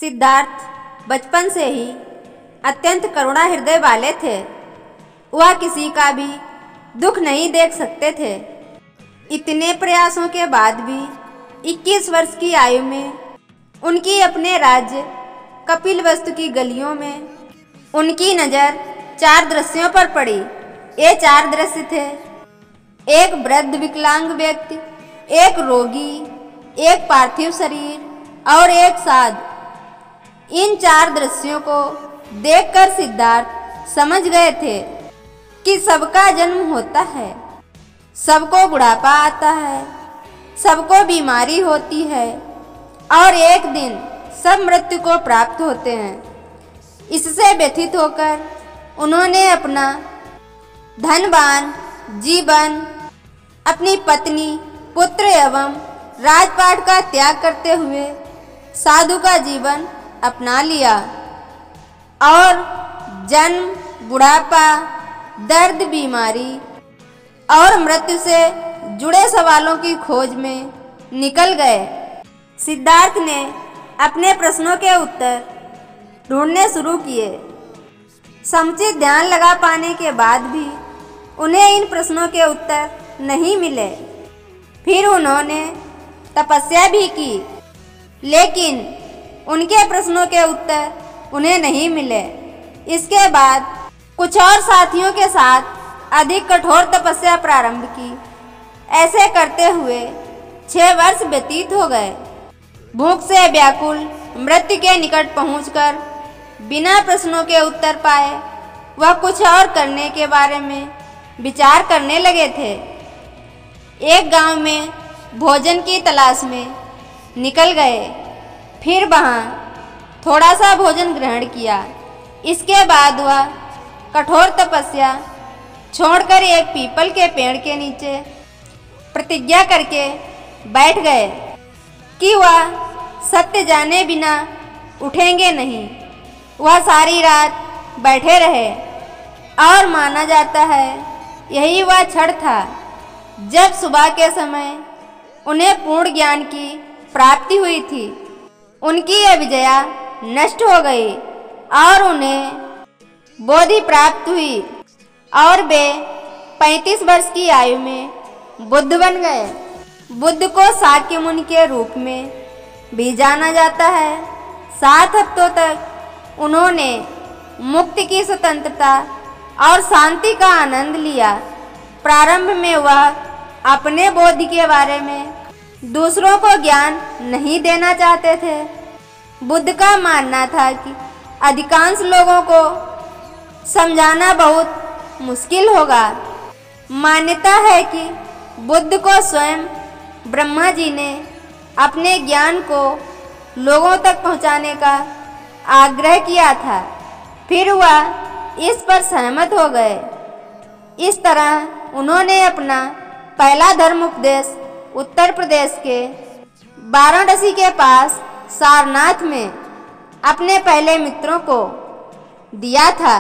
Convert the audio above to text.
सिद्धार्थ बचपन से ही अत्यंत करुणा हृदय वाले थे। वह किसी का भी दुख नहीं देख सकते थे। इतने प्रयासों के बाद भी 21 वर्ष की आयु में उनकी अपने राज्य कपिलवस्तु की गलियों में उनकी नज़र 4 दृश्यों पर पड़ी। ये 4 दृश्य थे: एक वृद्ध विकलांग व्यक्ति, एक रोगी, एक पार्थिव शरीर और एक साध। इन 4 दृश्यों को देखकर सिद्धार्थ समझ गए थे कि सबका जन्म होता है, सबको बुढ़ापा आता है, सबको बीमारी होती है और एक दिन सब मृत्यु को प्राप्त होते हैं। इससे व्यथित होकर उन्होंने अपना धनवान जीवन, अपनी पत्नी, पुत्र एवं राजपाट का त्याग करते हुए साधु का जीवन अपना लिया और जन्म, बुढ़ापा, दर्द, बीमारी और मृत्यु से जुड़े सवालों की खोज में निकल गए। सिद्धार्थ ने अपने प्रश्नों के उत्तर ढूंढने शुरू किए। समुचित ध्यान लगा पाने के बाद भी उन्हें इन प्रश्नों के उत्तर नहीं मिले। फिर उन्होंने तपस्या भी की, लेकिन उनके प्रश्नों के उत्तर उन्हें नहीं मिले। इसके बाद कुछ और साथियों के साथ अधिक कठोर तपस्या प्रारंभ की। ऐसे करते हुए 6 वर्ष व्यतीत हो गए। भूख से व्याकुल मृत्यु के निकट पहुंचकर बिना प्रश्नों के उत्तर पाए वह कुछ और करने के बारे में विचार करने लगे थे। एक गांव में भोजन की तलाश में निकल गए। फिर वहाँ थोड़ा सा भोजन ग्रहण किया। इसके बाद वह कठोर तपस्या छोड़कर एक पीपल के पेड़ के नीचे प्रतिज्ञा करके बैठ गए कि वह सत्य जाने बिना उठेंगे नहीं। वह सारी रात बैठे रहे और माना जाता है यही वह क्षण था जब सुबह के समय उन्हें पूर्ण ज्ञान की प्राप्ति हुई थी। उनकी यह विजया नष्ट हो गई और उन्हें बोधि प्राप्त हुई और वे 35 वर्ष की आयु में बुद्ध बन गए। बुद्ध को शाक्य मुनि के रूप में भी जाना जाता है। 7 हफ्तों तक उन्होंने मुक्ति की स्वतंत्रता और शांति का आनंद लिया। प्रारंभ में वह अपने बोधि के बारे में दूसरों को ज्ञान नहीं देना चाहते थे। बुद्ध का मानना था कि अधिकांश लोगों को समझाना बहुत मुश्किल होगा। मान्यता है कि बुद्ध को स्वयं ब्रह्मा जी ने अपने ज्ञान को लोगों तक पहुंचाने का आग्रह किया था। फिर वह इस पर सहमत हो गए। इस तरह उन्होंने अपना पहला धर्म उपदेश उत्तर प्रदेश के वाराणसी के पास सारनाथ में अपने पहले मित्रों को दिया था।